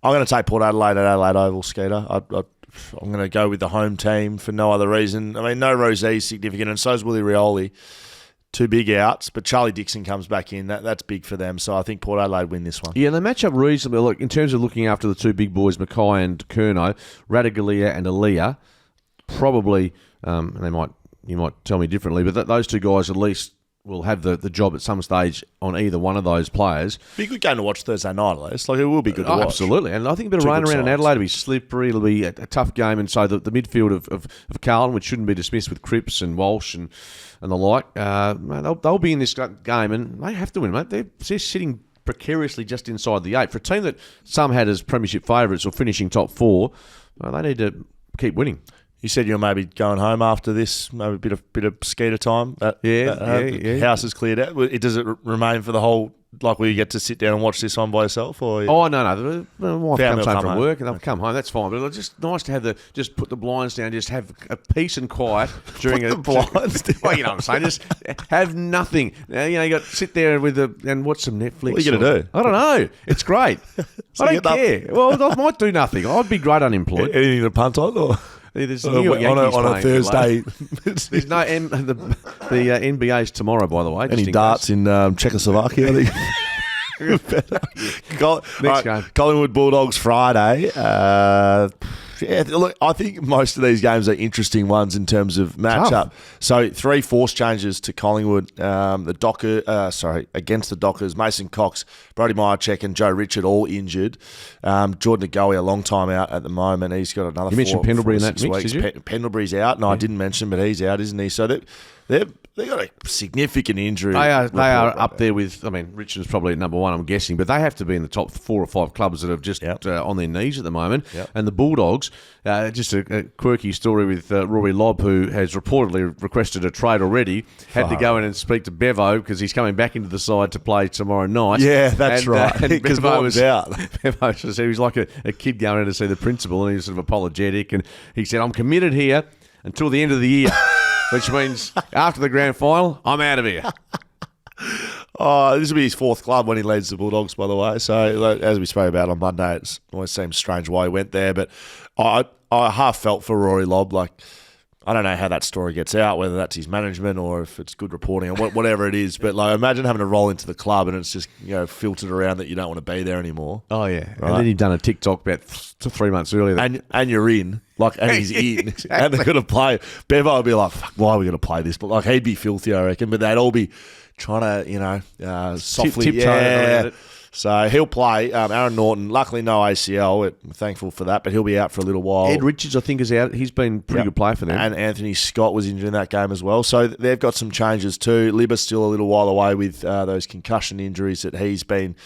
I'm going to take Port Adelaide at Adelaide Oval, Skeeter. I'm going to go with the home team for no other reason. I mean, no Rosie's significant, and so's Willie Rioli. 2 big outs, but Charlie Dixon comes back in. That's big for them. So I think Port Adelaide win this one.
Yeah, they match up reasonably. Look, in terms of looking after the 2 big boys, Mackay and Curnow, Radagalia and Aaliyah, probably, you might tell me differently, but those 2 guys at least will have the job at some stage on either one of those players.
Be a good game to watch Thursday night, at least. Like, it will be good to watch.
Absolutely. And I think a bit of rain around in Adelaide will be slippery. It'll be a tough game. And so the midfield of Carlton, which shouldn't be dismissed with Cripps and Walsh and the like, they'll be in this game and they have to win, mate. They're sitting precariously just inside the 8. For a team that some had as premiership favourites or finishing top 4, they need to keep winning.
You said you're maybe going home after this, maybe a bit of Skeeter time. House is cleared out. Does it remain for the whole, like, will you get to sit down and watch this one by yourself? Or
no. My wife comes home from work and they'll come home. That's fine. But it's just nice to have just put the blinds down, just have a peace and quiet during
the blinds down.
Well, you know what I'm saying? Just have nothing. You got to sit there and watch some Netflix.
What are you going to do?
I don't know. It's great. I don't care. Well, I might do nothing. I'd be great unemployed.
Anything to punt on? Or?
There's
on a Thursday.
There's no the NBA's tomorrow, by the way.
Any darts in Czechoslovakia? I think.
Next game.
Collingwood Bulldogs Friday. Look, I think most of these games are interesting ones in terms of matchup. So 3 force changes to Collingwood. Against the Dockers, Mason Cox, Brodie Myercheck and Joe Richard all injured. Jordan Agoe, a long time out at the moment. He's got another.
You mentioned Pendlebury in that mix,
weeks.
did you?
Pendlebury's out. No, I didn't mention, but he's out, isn't he? So they got a significant injury.
They are up there with. I mean, Richard's probably at number 1, I'm guessing, but they have to be in the top 4 or 5 clubs that are just on their knees at the moment.
Yep.
And the Bulldogs, just a quirky story with Rory Lobb, who has reportedly requested a trade already. Had to go in and speak to Bevo because he's coming back into the side to play tomorrow night.
Yeah, that's right. Because Bevo was out.
Bevo said he was like a kid going in to see the principal, and he was sort of apologetic, and he said, "I'm committed here until the end of the year." Which means after the grand final, I'm out of here.
This will be his 4th club when he leads the Bulldogs, by the way. So, as we spoke about on Monday, it always seems strange why he went there. But I half felt for Rory Lobb. Like, I don't know how that story gets out, whether that's his management or if it's good reporting or whatever it is. But like, imagine having to roll into the club and it's just filtered around that you don't want to be there anymore.
Oh yeah, right? And then you've done a TikTok about 3 months earlier,
and you're in. And he's in. Exactly. And they're going to play. Bevo would be like, fuck, why are we going to play this? But like, he'd be filthy, I reckon. But they'd all be trying to, softly.
Tiptoe around it.
So he'll play. Aaron Norton, luckily no ACL. We're thankful for that, but he'll be out for a little while.
Ed Richards, I think, is out. He's been a pretty good player for them.
And Anthony Scott was injured in that game as well. So they've got some changes too. Libba's still a little while away with those concussion injuries that he's been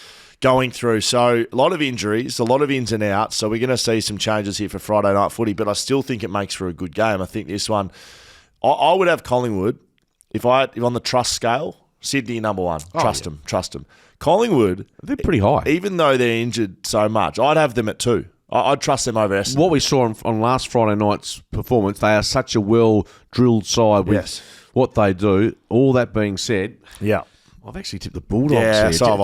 going through. So a lot of injuries, a lot of ins and outs. So we're going to see some changes here for Friday night footy, but I still think it makes for a good game. I think this one, I would have Collingwood if on the trust scale. Sydney number 1. Trust them. Collingwood,
they're pretty high.
Even though they're injured so much, I'd have them at 2. I'd trust them over Essendon.
What we saw on last Friday night's performance, they are such a well-drilled side with what they do. All that being said, I've actually tipped the Bulldogs here.
So have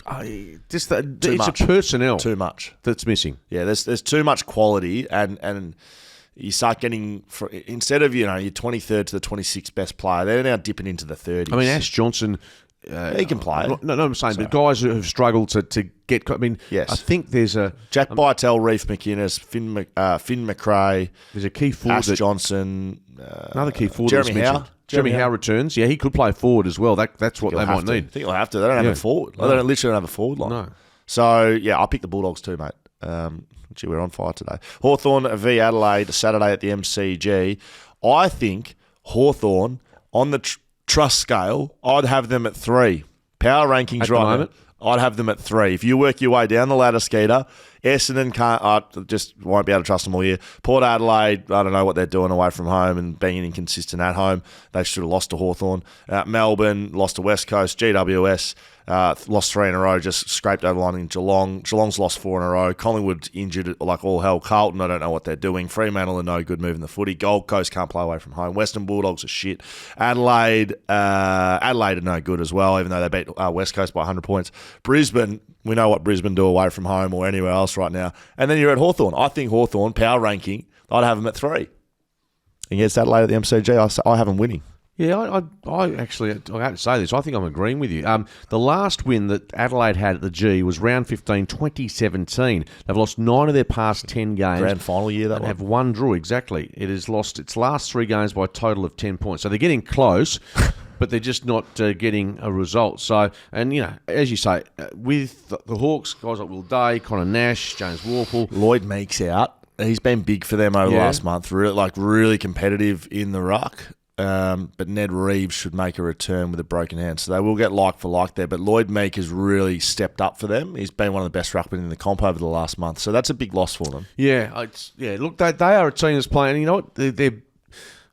I.
It's a personnel
too much
that's missing.
Yeah, there's too much quality, and you start getting instead of your 23rd to the 26th best player, they're now dipping into the 30s.
I mean, Ash Johnson
He can play.
No, I'm saying, but guys who have struggled to get. I mean,
yes.
I think there's a
Jack Bytel, Reef McInnes, Finn McRae.
There's a key forward.
Ash Johnson.
Another key forward.
Jeremy Howe.
Jeremy Howe returns. Yeah, he could play forward as well. That's what they might need.
I think they'll have to. They don't have a forward. No. They literally don't have a forward line.
No.
So, yeah, I'll pick the Bulldogs too, mate. Gee, we're on fire today. Hawthorn v Adelaide, Saturday at the MCG. I think Hawthorn, on the trust scale, I'd have them at 3. Power rankings
at
right
the moment?
now, I'd have them at 3. If you work your way down the ladder, Skeeter, Essendon just won't be able to trust them all year. Port Adelaide, I don't know what they're doing away from home and being inconsistent at home. They should have lost to Hawthorn. Melbourne, lost to West Coast. GWS, lost 3 in a row, just scraped over the line in Geelong. Geelong's lost 4 in a row. Collingwood injured like all hell. Carlton, I don't know what they're doing. Fremantle are no good moving the footy. Gold Coast can't play away from home. Western Bulldogs are shit. Adelaide are no good as well, even though they beat West Coast by 100 points. Brisbane, we know what Brisbane do away from home or anywhere else right now. And then you're at Hawthorn. I think Hawthorn, power ranking, I'd have them at 3. Against Adelaide at the MCG, I have them winning.
Yeah, I actually, I have to say this, I think I'm agreeing with you. The last win that Adelaide had at the G was round 15, 2017. They've lost 9 of their past 10 games.
Grand final year, that
and
one.
have 1 draw, exactly. It has lost its last 3 games by a total of 10 points. So they're getting close, but they're just not getting a result. So, and you know, as you say, with the Hawks, guys like Will Day, Connor Nash, James Warple.
Lloyd Meeks out. He's been big for them over the last month. Really competitive in the ruck. But Ned Reeves should make a return with a broken hand. So they will get like for like there. But Lloyd Meek has really stepped up for them. He's been one of the best ruckmen in the comp over the last month. So that's a big loss for them.
Yeah. Look, they are a team that's playing. You know what? They're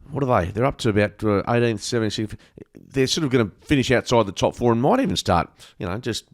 what are they? They're up to about 18th, 17th. They're sort of going to finish outside the top 4 and might even start, just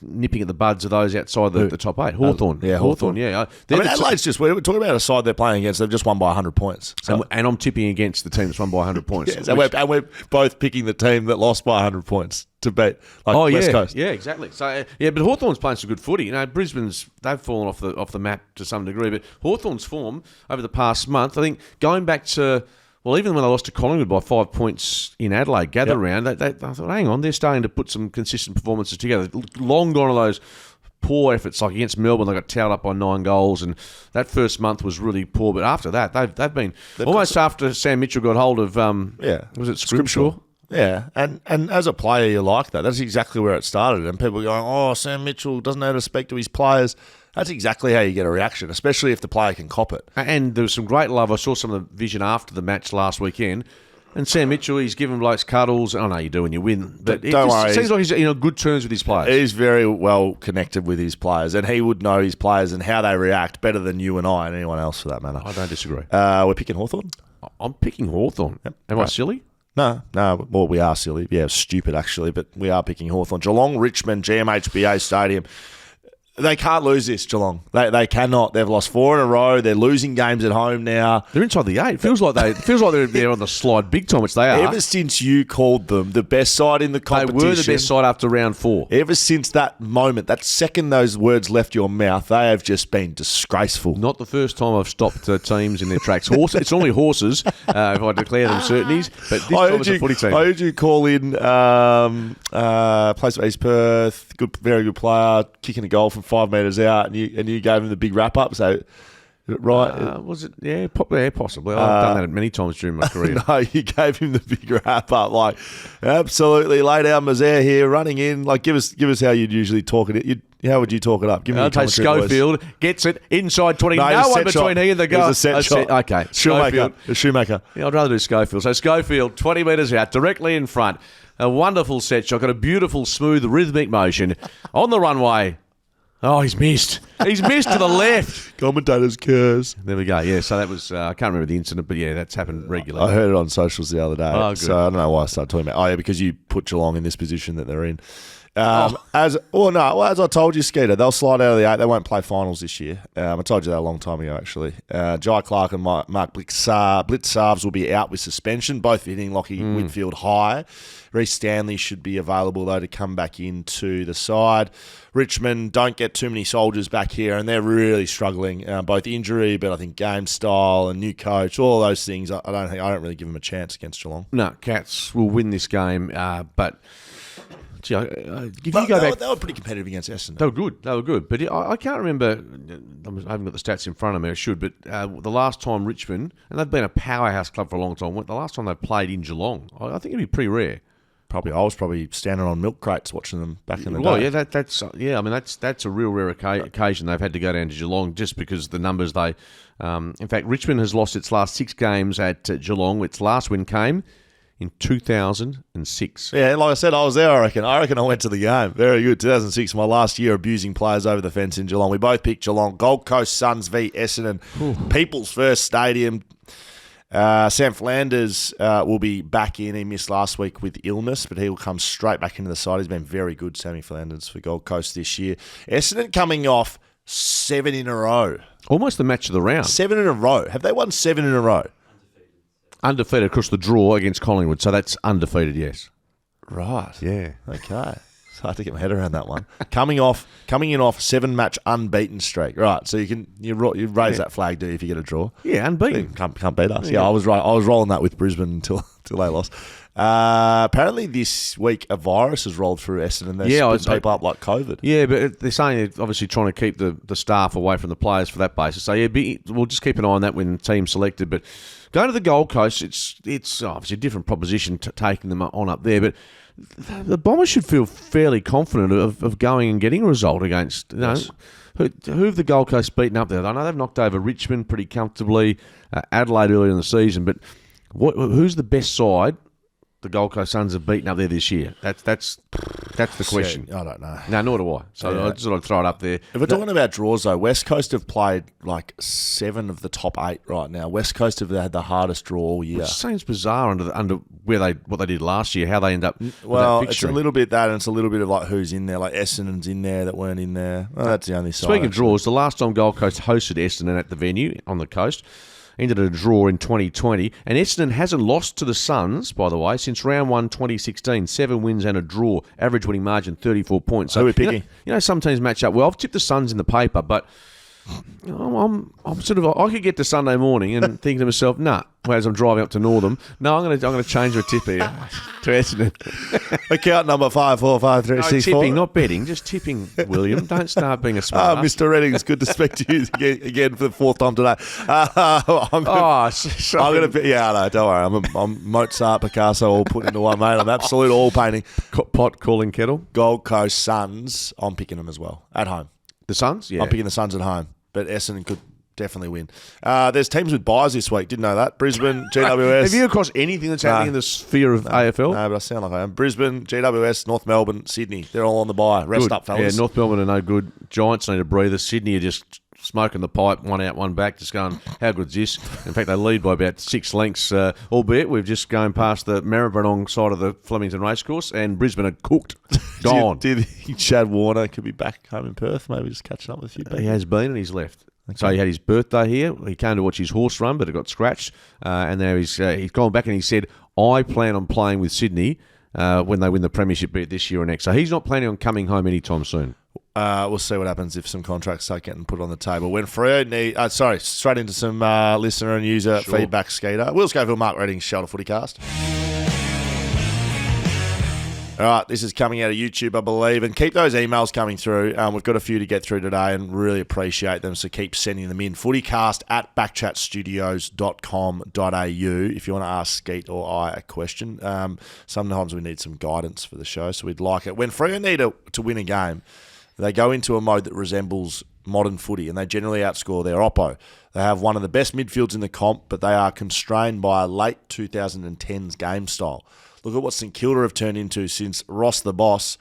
nipping at the buds of those outside the top 8. Hawthorn.
Hawthorn.
Yeah.
Adelaide's we're talking about a side they're playing against. They've just won by 100 points. So.
And I'm tipping against the team that's won by 100 points.
And we're both picking the team that lost by 100 points to beat West Coast.
Yeah, exactly. So, but Hawthorn's playing some good footy. Brisbane's, they've fallen off the map to some degree, but Hawthorn's form over the past month, I think, going back to... Well, even when they lost to Collingwood by 5 points in Adelaide, round, I thought, hang on, they're starting to put some consistent performances together. Long gone are those poor efforts, like against Melbourne, they got towed up by 9 goals, and that first month was really poor. But after that, they've been almost after Sam Mitchell got hold of was it Scrimshaw?
Yeah, and as a player, you like that. That's exactly where it started. And people going, oh, Sam Mitchell doesn't know how to speak to his players. That's exactly how you get a reaction, especially if the player can cop it.
And there was some great love. I saw some of the vision after the match last weekend. And Sam Mitchell, he's giving blokes cuddles. I know you do when you win. But it seems like he's in good terms with his players.
He's very well connected with his players, and he would know his players and how they react better than you and I and anyone else for that matter.
I don't disagree.
We're picking Hawthorn?
I'm picking Hawthorn.
Yep.
Am I silly?
No. Well, we are silly. Yeah, stupid actually, but we are picking Hawthorn. Geelong, Richmond, GMHBA Stadium. They can't lose this, Geelong. They cannot. They've lost 4 in a row. They're losing games at home now.
They're inside the 8. Feels like they're on the slide big time, which they are.
Ever since you called them the best side in the competition.
They were the best side after round 4.
Ever since that moment, that second those words left your mouth, they have just been disgraceful.
Not the first time I've stopped teams in their tracks. It's normally horses, if I declare them certainties, but this time it's a footy team.
I heard you call in place of East Perth, very good player, kicking a goal from 5 metres out, and you gave him the big wrap up. So, right?
Was it? Yeah, possibly. I've done that many times during my career.
No, you gave him the big wrap up. Like, absolutely lay down Mazaire here, running in. Like, give us how you'd usually talk it. How would you talk it up? Give me
I'll take Schofield, gets it inside 20. No one between he and the goal.
It was a set shot.
Okay,
Shoemaker.
Yeah, I'd rather do Schofield. So Schofield, 20 metres out, directly in front. A wonderful set shot. Got a beautiful, smooth, rhythmic motion on the runway. Oh, he's missed. He's missed to the left.
Commentator's curse.
There we go. Yeah, so that was, I can't remember the incident, but yeah, that's happened regularly.
I heard it on socials the other day.
Oh, good.
So I don't know why I started talking about because you put Geelong in this position that they're in. As I told you, Skeeter, they'll slide out of the 8. They won't play finals this year. I told you that a long time ago, actually. Jai Clark and Mark Blitzarves will be out with suspension, both hitting Lockie Whitfield high. Reece Stanley should be available, though, to come back into the side. Richmond don't get too many soldiers back here, and they're really struggling, both injury, but I think game style and new coach, all those things. I don't really give them a chance against Geelong.
No, Cats will win this game, but Gee, if you go back,
they were pretty competitive against Essendon.
They were good. But I can't remember. I haven't got the stats in front of me. I should. But the last time Richmond, and they've been a powerhouse club for a long time. The last time they played in Geelong, I think it'd be pretty rare.
I was probably standing on milk crates watching them back in the day.
Well, yeah, I mean that's a real rare occasion they've had to go down to Geelong just because the numbers they. In fact, Richmond has lost its last 6 games at Geelong. Its last win came in 2006.
Yeah, like I said, I was there, I reckon. I went to the game. Very good. 2006, my last year abusing players over the fence in Geelong. We both picked Geelong. Gold Coast Suns v Essendon. People's First Stadium. Sam Flanders will be back in. He missed last week with illness, but he will come straight back into the side. He's been very good, Sammy Flanders, for Gold Coast this year. Essendon coming off 7 in a row.
Almost the match of the round.
7 in a row. Have they won 7 in a row?
Undefeated across the draw against Collingwood, so that's undefeated, yes.
Right.
Yeah.
Okay. It's hard to get my head around that one. Coming in off 7-match unbeaten streak. Right. So you raise that flag, do you, if you get a draw?
Yeah, unbeaten.
Can't beat us. Yeah, I was right. I was rolling that with Brisbane until they lost. Apparently this week a virus has rolled through Essendon. They're split people up like COVID.
Yeah, but they're saying they're obviously trying to keep the staff away from the players for that basis. So yeah, we'll just keep an eye on that when the team's selected. But going to the Gold Coast, it's obviously a different proposition taking them on up there. But the Bombers should feel fairly confident of going and getting a result against,
Yes.
Who have the Gold Coast beaten up there? I know they've knocked over Richmond pretty comfortably, Adelaide earlier in the season, but who's the best side the Gold Coast Suns have beaten up there this year? That's the question.
I don't know.
No, nor do I. So I just thought I'd throw it up there.
If we're talking about draws, though, West Coast have played like 7 of the top 8 right now. West Coast have had the hardest draw all year.
Which seems bizarre under what they did last year, how they end up.
Well, it's a little bit that, and it's a little bit of like who's in there. Like Essendon's in there that weren't in there. Well, that's the only side.
Speaking of draws, the last time Gold Coast hosted Essendon at the venue on the coast ended a draw in 2020, and Essendon hasn't lost to the Suns, by the way, since round 1 2016. 7 wins and a draw, average winning margin 34 points.
So we're picking.
You know, some teams match up well. I've tipped the Suns in the paper, but I'm sort of. I could get to Sunday morning and think to myself, nah. As I'm driving up to Northam, no, I'm going to change my tip here to Essendon.
Account number 545364.
Tipping, not betting, just tipping. William, don't start being a smart.
Mr. Redding, it's good to speak to you again for the 4th time today. I'm going to. Yeah, no, don't worry. I'm Mozart, Picasso, all put into one, mate. I'm absolute all painting.
Pot calling kettle.
Gold Coast Suns. I'm picking them as well at home.
The Suns, yeah.
I'm picking the Suns at home, but Essendon could definitely win. There's teams with buys this week. Didn't know that. Brisbane, GWS.
Have you across anything that's happening in the sphere of AFL?
No, but I sound like I am. Brisbane, GWS, North Melbourne, Sydney. They're all on the buy. Rest up, fellas.
Yeah, North Melbourne are no good. Giants need a breather. Sydney are just smoking the pipe, one out, one back, just going, how good's this? In fact, they lead by about 6 lengths, albeit we've just gone past the Maribyrnong side of the Flemington Racecourse, and Brisbane are cooked. Gone.
Do you think Chad Warner could be back home in Perth, maybe just catching up with a few people?
He has been, and he's left. Okay. So he had his birthday here. He came to watch his horse run, but it got scratched. And now he's gone back and he said, I plan on playing with Sydney when they win the premiership, be it this year or next. So he's not planning on coming home anytime soon.
We'll see what happens if some contracts start getting put on the table. When Freo straight into some listener and user feedback, Skeeter. Will Schofield, Mark Redding, Shelter FootyCast. All right, this is coming out of YouTube, I believe, and keep those emails coming through. We've got a few to get through today and really appreciate them, so keep sending them in. FootyCast at backchatstudios.com.au if you want to ask Skeet or I a question. Sometimes we need some guidance for the show, so we'd like it. When Freo need to win a game, they go into a mode that resembles modern footy, and they generally outscore their oppo. They have one of the best midfields in the comp, but they are constrained by a late 2010s game style. Look at what St Kilda have turned into since Ross the Boss,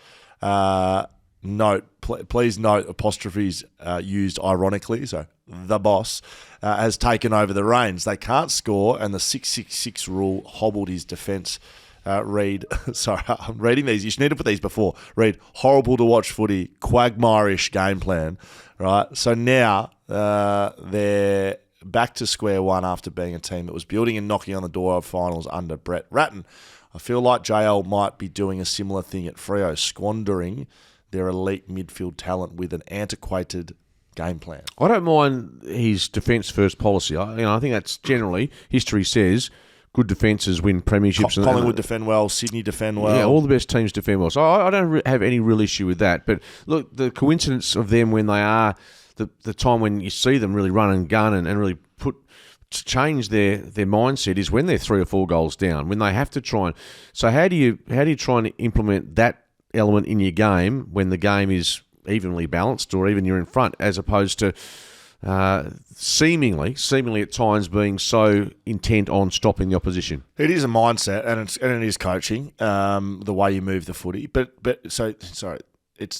please note apostrophes used ironically, so the boss, has taken over the reins. They can't score, and the 666 rule hobbled his defence. Sorry, I'm reading these. You should need to put these before. Read, horrible to watch footy, quagmire-ish game plan, right? So now they're back to square one after being a team that was building and knocking on the door of finals under Brett Ratton. I feel like JL might be doing a similar thing at Freo, squandering their elite midfield talent with an antiquated game plan.
I don't mind his defence-first policy. I think that's generally, history says, good defences win premierships.
Collingwood defend well, Sydney defend well.
Yeah, all the best teams defend well. So I don't have any real issue with that. But look, the coincidence of them when they are the time when you see them really run and gun and really to change their mindset is when they're 3 or 4 goals down, when they have to try and. So how do you try and implement that element in your game when the game is evenly balanced or even you're in front, as opposed to seemingly at times being so intent on stopping the opposition?
It is a mindset, and it is coaching, the way you move the footy.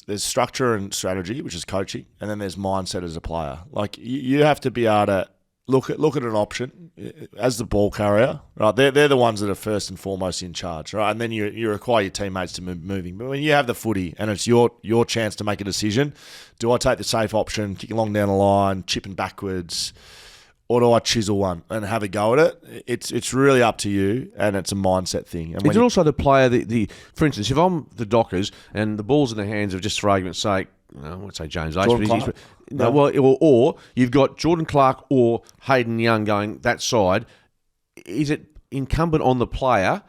There's structure and strategy, which is coaching, and then there's mindset as a player. Like you have to be able to look at an option as the ball carrier, right? They're the ones that are first and foremost in charge, right? And then you require your teammates to move moving. But when you have the footy and it's your chance to make a decision, do I take the safe option, kick along down the line, chipping backwards, or do I chisel one and have a go at it? It's really up to you, and it's a mindset thing. And
is it also the player, for instance, if I'm the Dockers and the ball's in the hands of, just for argument's sake, I won't say James H, or you've got Jordan Clark or Hayden Young going that side, is it incumbent on the player,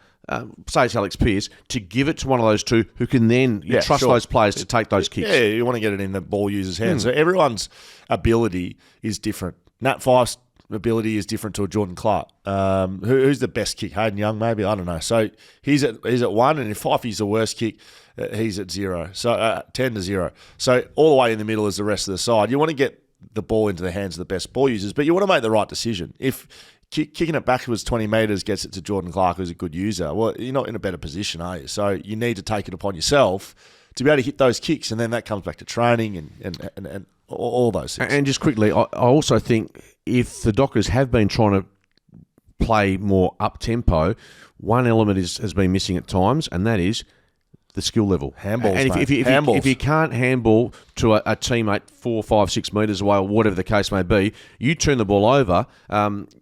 say it's Alex Pearce, to give it to one of those two who can then trust those players to take those kicks?
Yeah, you want to get it in the ball user's hands. So everyone's ability is different. Nat Fyfe's ability is different to a Jordan Clark. Who's the best kick? Hayden Young, maybe? I don't know. So he's at 1, and if Fyfe's the worst kick, he's at 0. So 10 to 0. So all the way in the middle is the rest of the side. You want to get the ball into the hands of the best ball users, but you want to make the right decision. If kicking it backwards 20 metres gets it to Jordan Clark, who's a good user, well, you're not in a better position, are you? So you need to take it upon yourself to be able to hit those kicks, and then that comes back to training and all those things.
And just quickly, I also think if the Dockers have been trying to play more up-tempo, one element has been missing at times, and that is the skill level.
Handballs,
and if you can't handball to a teammate 4, 5, 6 metres away, or whatever the case may be, you turn the ball over,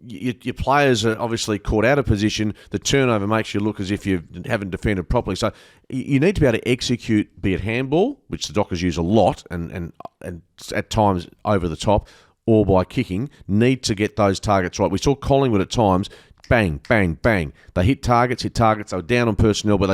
your players are obviously caught out of position. The turnover makes you look as if you haven't defended properly. So you need to be able to execute, be it handball, which the Dockers use a lot and at times over the top, or by kicking, need to get those targets right. We saw Collingwood at times, bang, bang, bang. They hit targets. They were down on personnel, but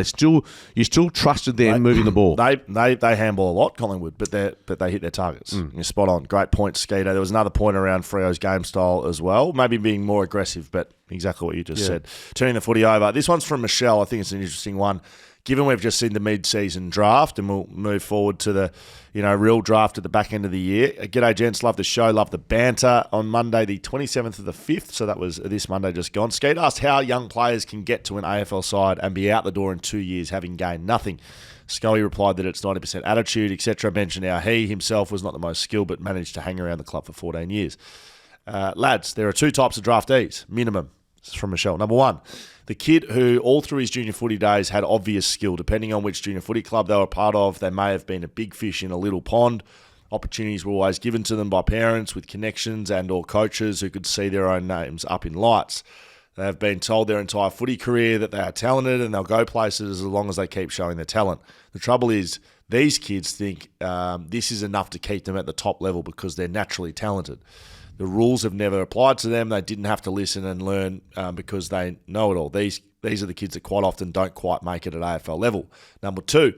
you still trusted them moving the ball.
They handball a lot, Collingwood, but they hit their targets. You're spot on. Great point, Skeeter. There was another point around Freo's game style as well, maybe being more aggressive, but exactly what you just said. Turning the footy over. This one's from Michelle. I think it's an interesting one. Given we've just seen the mid-season draft, and we'll move forward to the real draft at the back end of the year. G'day, gents. Love the show. Love the banter. On Monday, the 27th of the 5th, so that was this Monday just gone, Skeet asked how young players can get to an AFL side and be out the door in 2 years having gained nothing. Scully replied that it's 90% attitude, etc. Mentioned how he himself was not the most skilled but managed to hang around the club for 14 years. Lads, there are 2 types of draftees, minimum. This is from Michelle. Number 1, the kid who all through his junior footy days had obvious skill. Depending on which junior footy club they were part of, they may have been a big fish in a little pond. Opportunities were always given to them by parents with connections and or coaches who could see their own names up in lights. They have been told their entire footy career that they are talented and they'll go places as long as they keep showing their talent. The trouble is these kids think this is enough to keep them at the top level because they're naturally talented. The rules have never applied to them. They didn't have to listen and learn because they know it all. These are the kids that quite often don't quite make it at AFL level. Number 2,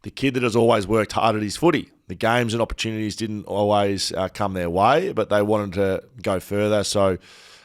the kid that has always worked hard at his footy. The games and opportunities didn't always come their way, but they wanted to go further. So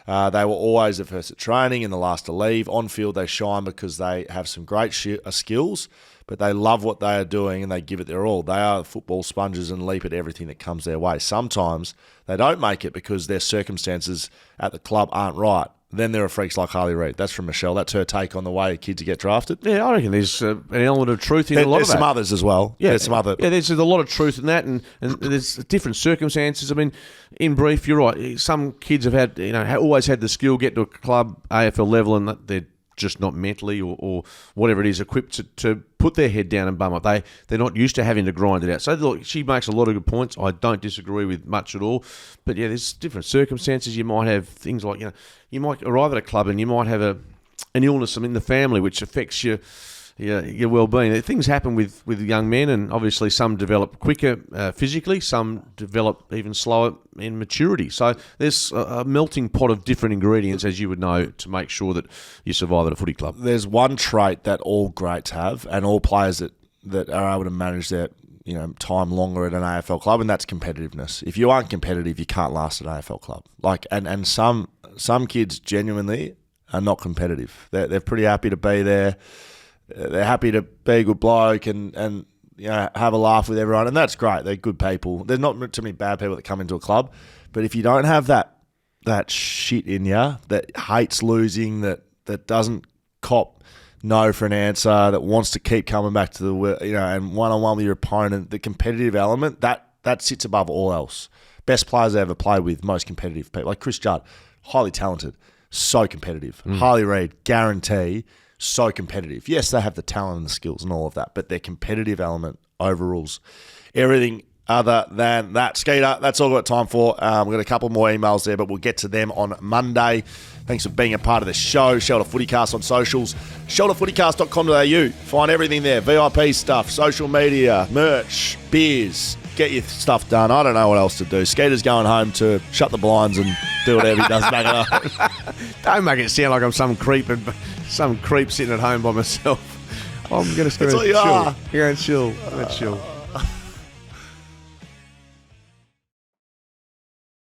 they were always the first at training and the last to leave. On field, they shine because they have some great skills, but they love what they are doing and they give it their all. They are football sponges and leap at everything that comes their way. Sometimes they don't make it because their circumstances at the club aren't right. Then there are freaks like Harley Reid. That's from Michelle. That's her take on the way kids get drafted.
Yeah, I reckon there's an element of truth in a lot of that.
There's some others as well.
Yeah,
there's some other.
Yeah, there's a lot of truth in that, and there's different circumstances. I mean, in brief, you're right. Some kids have had, always had the skill, get to a club, AFL level, and they're just not mentally or whatever it is equipped to put their head down and bum up. They're not used to having to grind it out. So look, she makes a lot of good points. I don't disagree with much at all. But yeah, there's different circumstances. You might have things like, you might arrive at a club and you might have an illness in the family which affects you your well-being. Things happen with young men, and obviously some develop quicker physically, some develop even slower in maturity. So there's a melting pot of different ingredients, as you would know, to make sure that you survive at a footy club.
There's one trait that all greats have, and all players that are able to manage their time longer at an AFL club, and that's competitiveness. If you aren't competitive, you can't last at an AFL club. And some kids genuinely are not competitive. They're pretty happy to be there. They're happy to be a good bloke and have a laugh with everyone, and that's great. They're good people. There's not too many bad people that come into a club, but if you don't have that shit in you, that hates losing, that doesn't cop no for an answer, that wants to keep coming back to the and one-on-one with your opponent, the competitive element, that sits above all else. Best players I ever played with, most competitive people, like Chris Judd, highly talented, so competitive. Harley Reid, guarantee, so competitive. Yes, they have the talent and the skills and all of that, but their competitive element overrules everything other than that. Skeeter, that's all we've got time for. We've got a couple more emails there, but we'll get to them on Monday. Thanks for being a part of the show. Shelter FootyCast on socials. ShelterFootyCast.com.au. Find everything there. VIP stuff, social media, merch, beers. Get your stuff done. I don't know what else to do. Skeeter's going home to shut the blinds and do whatever he does back at home.
Don't make it sound like I'm some creep sitting at home by myself. I'm going to chill.
That's what you are.
You're going to chill.